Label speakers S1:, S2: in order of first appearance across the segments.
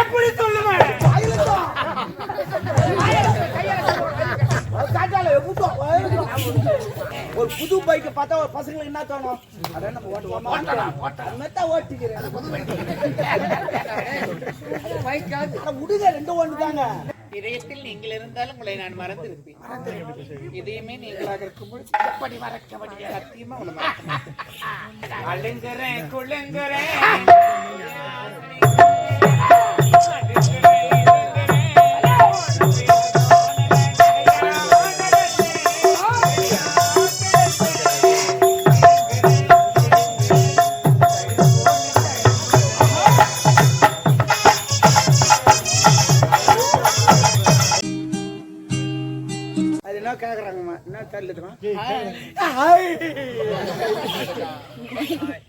S1: எப்படி சொல்லுவேன்?
S2: ஒரு புது பைக் பார்த்தா ஒரு பசங்களுக்கு என்ன தோணும்? அதான் நம்ம ஓட்டிக்கிறேன் முடிஞ்ச ரெண்டு ஒன்று தாங்க.
S1: இதயத்தில் நீங்கள் இருந்தாலும் உங்களை நான் மறந்திருப்பேன். இதையுமே நீங்களாக இருக்கும்போது எப்படி மறக்க முடியாது? சத்தியமா உங்களை மறக்க மாட்டேன். அழுங்குறேன் குழுங்குறேன்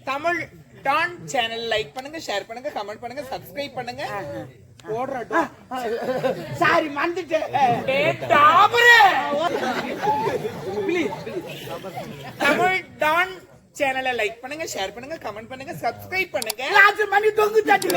S1: தமிழ் டான் சேனல் லைக் பண்ணுங்க, ஷேர் பண்ணுங்க, கமெண்ட் பண்ணுங்க, சப்ஸ்கிரைப் பண்ணுங்க.
S2: சாரி மறந்துட்டேன்.
S1: தமிழ் டான் சேனலை லைக் பண்ணுங்க, ஷேர் பண்ணுங்க, கமெண்ட் பண்ணுங்க, சப்ஸ்கிரைப் பண்ணுங்க.
S2: மணி தொங்கு தட்டு.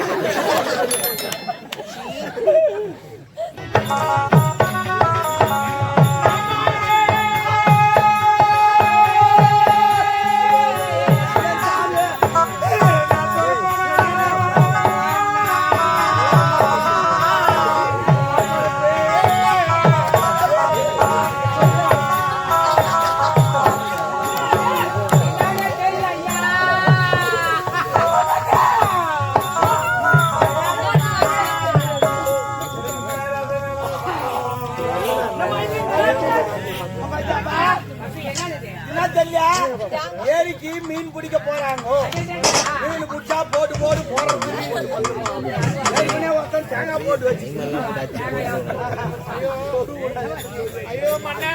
S2: ஏரிக்கு மீன் பிடிக்க போறாங்க. மீன் பிடிச்சா போட்டு போட்டு போறது. ஒருத்தன் தேங்காய் போட்டு வச்சு
S1: ஐயோ மண்ணா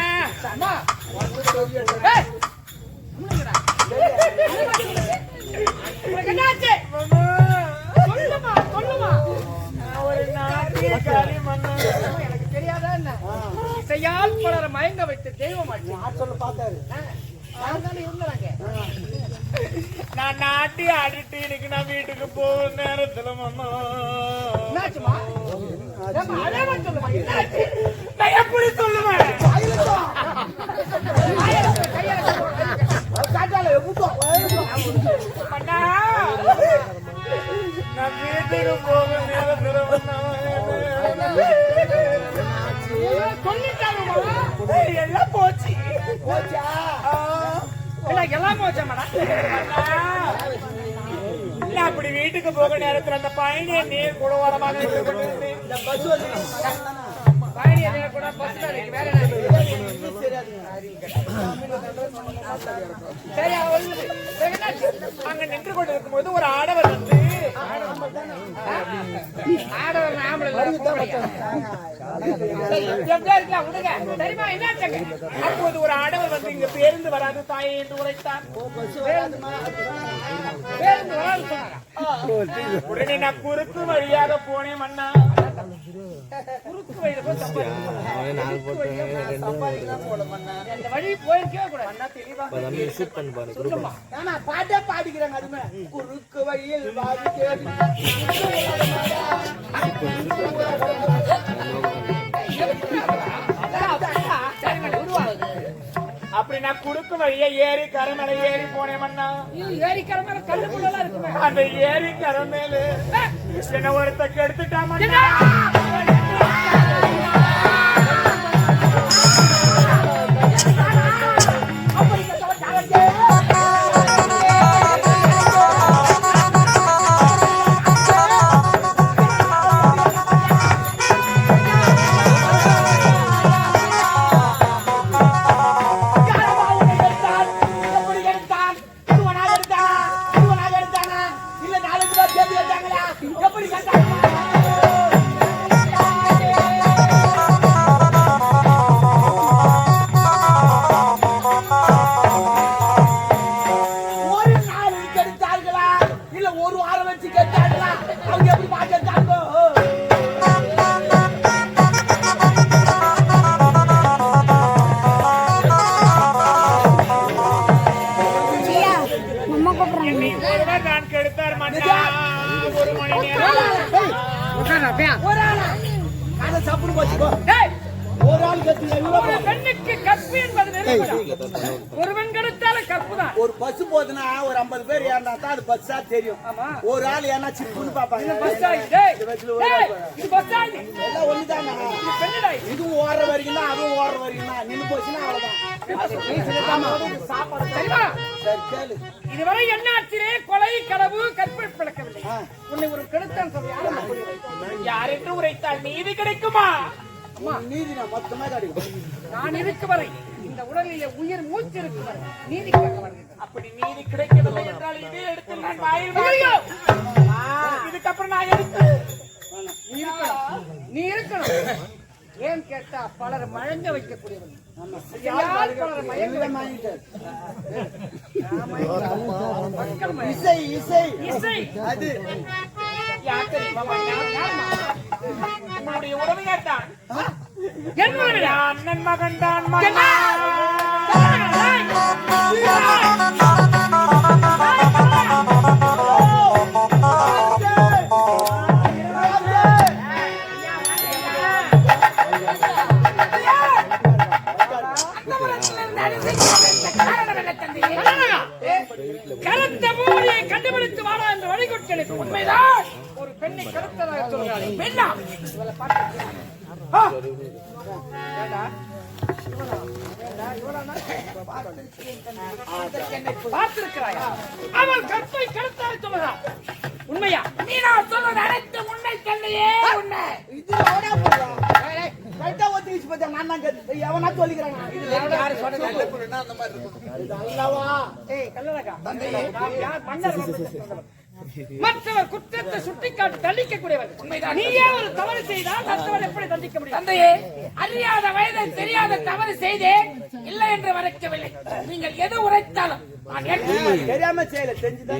S3: எனக்கு தெரியாதா என்ன? இசையால் பலரை மயங்க வைத்து தெய்வம்
S2: சொல்ல பார்த்தாரு.
S1: நான் நாட்டி ஆடிட்டு இன்னைக்கு நான் வீட்டுக்கு போகிற நேரத்துல நான் எப்படி சொல்லுவேன்? நான் வீட்டுக்கு போகிற நேரத்துல எல்லாம் போச்சு.
S3: எல்லாம் போச்சா மேடம்?
S1: அப்படி வீட்டுக்கு போக நேரத்துல அந்த பயணிய நீர் கூட வரமாக அங்க நின்று கொண்டு இருக்கும் போது ஒரு ஆடவர் வந்து அப்போது ஒரு ஆடவர் வந்து இங்க பேருந்து வராது தாயே என்று உரைத்தார். உடனே நான் குறுக்கு வழியாக போனேன் மன்னா. குறுக்கு வழியில வழி போயிருக்கே கூட மன்னா தெளிவா
S2: பாட்டே பாடிக்கிறாங்க. அதுமே குறுக்கு வழியில்
S1: அப்படி நான் குறுக்கு வழியா ஏறி கரமேல ஏறி போனேன் மன்னா.
S3: ஏரி கரமேல கல்லுக்குள்ள இருக்குமே.
S1: அந்த ஏரி கரமேல என்ன ஒருத்த கெடுத்துட்டாம நான் கெடுத்தார் மன்னா. ஒரு மணி நேரம்
S2: ஒரு ஆளா கதை சாப்பிடு போச்சுக்கோ. ஒரு ஆள் கத்து
S3: ஒரு பெண்ணுக்கு கற்பு என்பது நெருங்குதா? ஒருவன் கிடைத்தால கற்புதான்.
S2: ஒரு பஸ் போதுன்னா ஒரு 50 பேர் ஏறினா தான் அது பஸ்ஸா தெரியும்.
S3: ஆமா.
S2: ஒரு ஆள் ஏன்னா சிப்புன்னு பாப்பாங்க.
S3: இது பஸ்ஸா இது? இது பஸ்ஸா இது?
S2: எல்லாம் ஒண்ணுதாங்க.
S3: இது பெண்ணுடா இது.
S2: இதுவும் ஓடுற வரைக்கும் தான் அதுவும் ஓடுற வரைக்கும் தான் நின்னு போச்சுன்னா அவ்வளவுதான்.
S3: சாப்பாடு சரிமா?
S2: சரி கேளு.
S3: இதுவரை எண்ணாற்றிலே கொலை களவு கற்பை பிளக்கவில்லை. உன்னை ஒரு கெடுத்தான் சொல்ல
S1: யார் என்று உரைத்தால் நீதி கிடைக்குமா?
S2: நீதி நான் மொத்தமா கிடைக்கும்.
S3: நான் இருக்கு வரை இந்த உடலிலே உயிர் மூச்சு இருக்கு வரை நீதி கிடைக்க வருகிறது.
S1: அப்படி நீதி கிடைக்கவில்லை என்றால் இதே எடுத்து நான் வாயில் இதுக்கப்புறம் நான் எடுத்து
S3: நீ இருக்கணும். ஏன் கேட்டா பலர் மழங்க வைக்கக்கூடியவர்கள். பலர் மயங்க
S2: இசை இசை
S3: இசை
S2: அது
S1: யார் தெரியுமா? உன்னுடைய உறவினர் தான்.
S3: என்னுடைய
S1: அண்ணன் மகன் தான்.
S3: கலந்த மூலியை கண்டுபிடித்து வாடா என்று வழிகொடுக்க உண்மைதான். ஒரு பெண்ணை கலத்ததாக சொல்கிறார்கள். பெண்ணா பார்த்திருக்கிறாயா? அவள் கற்பை கலத்தாக சொல்லுகிறாள். உண்மையா?
S1: நீ நான் சொல்வது அனைத்து உண்மை தந்தையே. உண்மை
S2: இது ஓடா போறா. கரெக்டா ஒத்திச்சு பார்த்தா நான் தான் கேட்டு எவனா சொல்லிக்கிறாங்க. இது யாரு சொன்னது? நல்ல பொண்ணுனா அந்த மாதிரி இருக்கும். இது அல்லவா?
S3: ஏய் கல்லறக்கா நான் யார் மன்னர் மற்றவர் குற்றத்தை சுட்டிக்காட்டி தண்டிக்கக்கூடியவர். உண்மைதான். நீயே ஒரு தவறு செய்தால் மற்றவர் எப்படி தண்டிக்க முடியும்?
S1: தந்தையே, அறியாத வயதை தெரியாத தவறு செய்தேன் இல்லை என்று மறைக்கவில்லை. நீங்கள் எது உரைத்தாலும் நான்
S2: தெரியாம செய்யல தெரிஞ்சுதான்.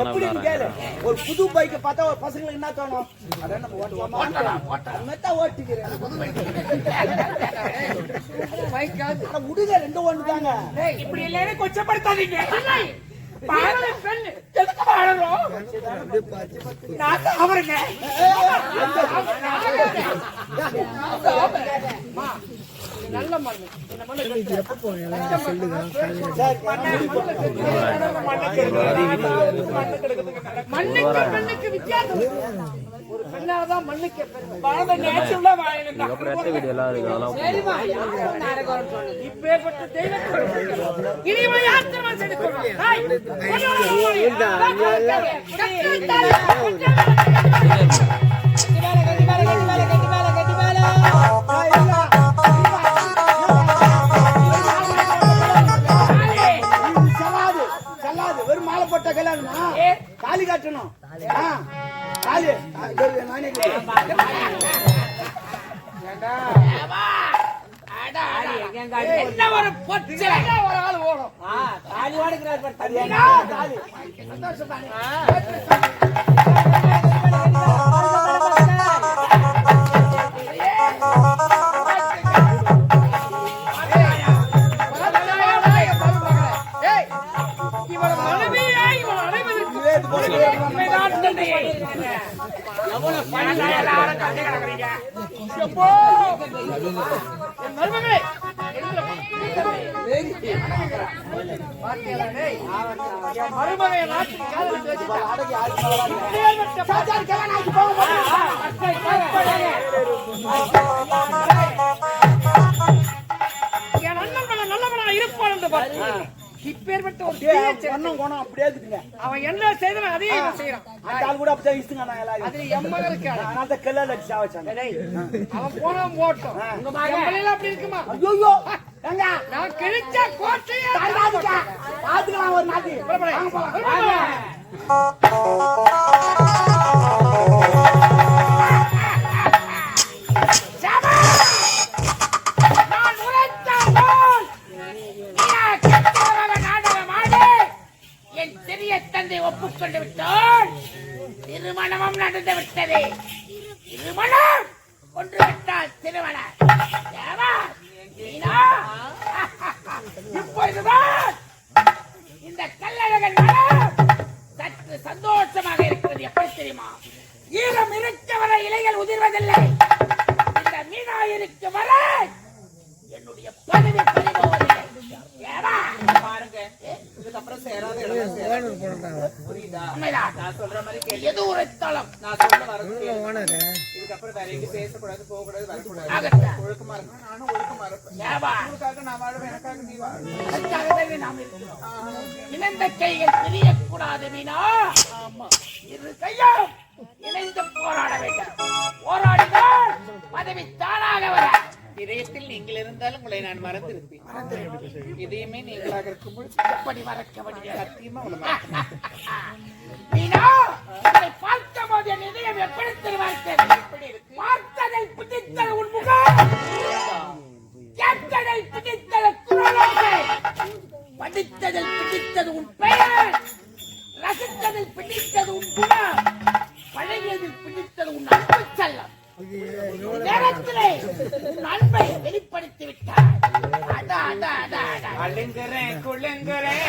S2: எப்படி கேளு. ஒரு புது பைக்கை பார்த்தா ஒரு பசங்களுக்கு என்ன தோணும்? அதான் நம்ம ஓட்டலாம் ஓட்டிக்கிறேன். முடிஞ்ச ரெண்டு ஒண்ணு தாங்க.
S1: இப்படி இல்லைன்னு கொச்சப்படுத்தாதீங்க.
S3: பெண்
S1: எதுக்கு வாழறோம்? நான் அவருங்க
S3: நல்ல மண்ணு. இந்த மண்ணு மண்ணுக்கு பெண்ணுக்கு வித்தியாசம். ஒரு பெண்ணாதான் மண்ணுக்கு
S1: வாழ்ந்த நேச்சுரலா வாழணும்.
S3: இப்பேற்பட்ட தெய்வத்தை இனிமே யார் திருமணம் செய்து கொள்வார்?
S2: வெறும் மாலை போட்ட கல்யாணமா? தாலி காட்டணும். தாலி நானே
S1: என்ன ஒரு பொச்சலை
S3: ஒரு ஆள் ஓடும்.
S2: தாலி வாடுகிறார். தாலி
S3: இவள் மனைவியை இவள் அடைவதற்கு
S1: உண்மைதான் தந்தையே. எவ்வளவு பணம் எல்லாரும் கட்டி கிடக்குறீங்க.
S3: எப்போ என் மருமகளே மருமகை நாட்டுக்கு காதலித்து என் அண்ணன் பண்ண நல்லவனா இருப்பான் என்று பார்த்தேன். இப்பேற்பட்ட ஒரு
S2: குணம் அப்படியே இருக்குங்க.
S3: அவன் என்ன செய்தான் அதையும் இவன் செய்யறான்.
S2: அந்த ஆள் கூட அப்படியே இசுங்க. நான் எல்லாரும்
S3: அதுல எம்மகருக்கு
S2: அந்த கல்ல அடிச்சு சாவச்சாங்க.
S3: அவன் போனவன் போட்டோம். எல்லாம் அப்படி இருக்குமா?
S2: ஐயோ எங்க
S3: நான் கிழிச்ச கோட்டையை
S2: பாத்துக்கலாம் ஒரு நாட்டி.
S1: என் சிறிய தந்தை ஒப்புக்கொண்டு விட்டால் திருமணமும் நடந்து விட்டது. திருமணம் ஒன்று விட்டால் திருமணம். இப்பொழுதுதான் இந்த கல்லழகன் மனம் சற்று சந்தோஷமாக இருக்கிறது. எப்படி தெரியும்?
S3: விடுவதில்லை. இந்த மீனாயிருக்கு வரை என்னுடைய பதவி பறிபோவதில்லை. ஏடா
S1: பாருங்க, இதுக்கப்புறம் சேராத இடம் சேராது. புரியுதா? நான் சொல்ற மாதிரி கேளு.
S3: எது உரைத்தாலும்
S1: நான் சொல்ல வரது கேளு. இதுக்கப்புறம் வேற எங்கேயும் பேசக்கூடாது, போகக்கூடாது, வரக்கூடாது. ஒழுக்கமா இருக்கணும். நானும் ஒழுக்கமா இருப்பேன். உங்களுக்காக நான் வாழ்வேன், எனக்காக நீ வாழ்.
S3: அதற்காகவே நாம் இருக்கிறோம். இணைந்த கைகள் பிரியக்கூடாது மீனா.
S1: ஆமா,
S3: இரு கையும் இணைந்து போராட வேண்டும். போராடினால் பதவி தானாக வர.
S1: இதயத்தில் நீங்கள் இருந்தாலும் உங்களை நான் மறந்திருப்பேன். இதையுமே நீங்களாக இருக்கும்போது
S3: எப்படி மறக்க முடியாது?
S1: சத்தியமா உங்களை மறக்க
S3: மீனா, உன்னை பார்த்த போது என் இதயம் எப்படி தெரிவாய்த்தது? பார்த்ததில் பிடித்தது உன் முகம், கேட்டதில் பிடித்தது குரலோசை, படித்ததில் பிடித்தது உன் பெயர், ரசித்ததில் பிடித்தது உன் குணம், பழகியதில் பிடித்தது உன் அன்பு செல்லம். நேரத்திலே உன் அன்பை வெளிப்படுத்தி விட்டாய். அடா அடா அடா அடா.
S1: அழுங்குறேன், குழுங்குறேன்.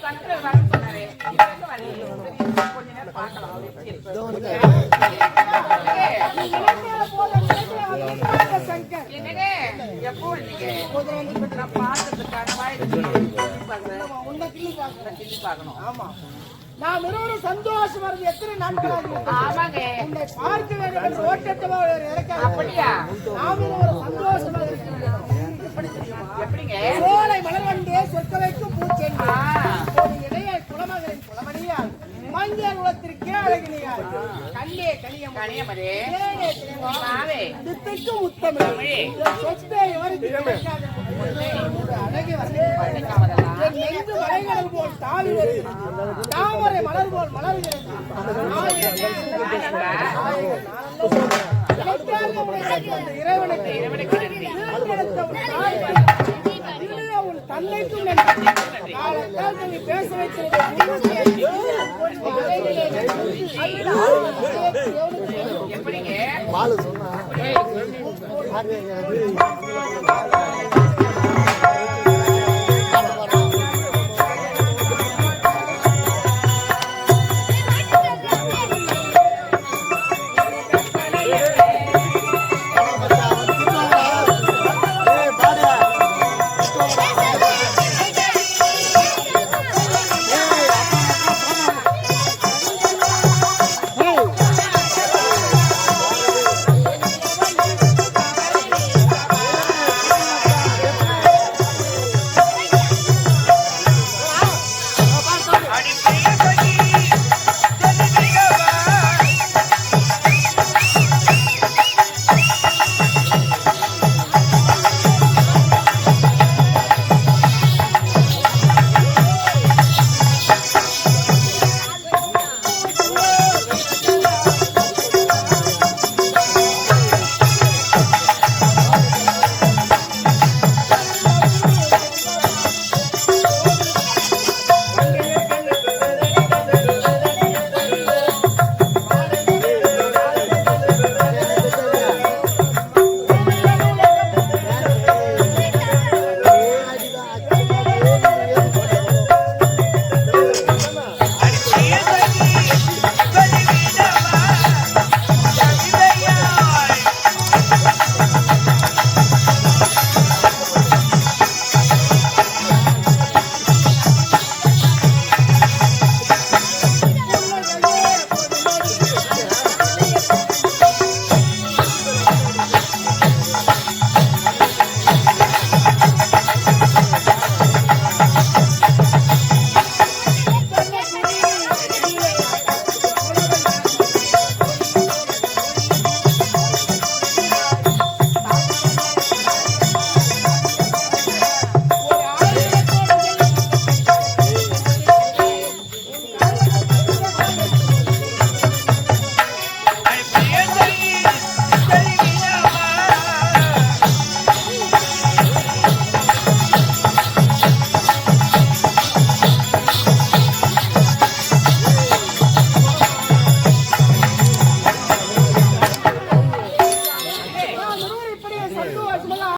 S1: சங்கர் வரேன்னு சொன்னாரு. இப்ப எங்க வரீங்க? கொஞ்ச நேரம் பார்க்கலாம். அவர் எப்படி இருக்கு? என்னங்க? எப்போ வந்தீங்க? நான் பார்க்கறதுக்கான வாய்ப்பு பார்க்கணும்.
S3: ஆமா, நாம் இருவரும் சந்தோஷம் வருது. எத்தனை நாட்களாக
S1: ஆமாங்க.
S3: உன்னை பார்க்க வேண்டும் என்று ஓட்டத்தமா இறக்க.
S1: அப்படியா?
S3: நாம் இருவரும் சந்தோஷமாக இருக்கிறோம்.
S1: எப்படிங்க?
S3: சோலை மலர் வண்டே சொற்க வைக்கும் பூச்செண்டு ஒரு இடையே குலமகளின் குலமணியால் மஞ்சள் உலத்திற்கே அழகினியால் கண்ணே கனியம்
S1: கனியமரே
S3: ஏனே
S1: மாவே
S3: தித்திக்கும் உத்தமி சொத்தை எவருக்கு கிடைக்காத ஒரு அழகி
S1: பண்ணிக்காமதெல்லாம்
S3: என் நெஞ்சு மலைகள் போல் தாவி வருகிறது. தாமரை மலர் போல் மலர்கிறது. இறைவனுக்கு
S1: இறைவனுக்கு நன்றி.
S3: உன் தந்தைக்கும் நன்றி. காலத்தால் நீ பேச வைக்கிறது
S1: எப்படிங்க?
S4: பாலு சொன்னா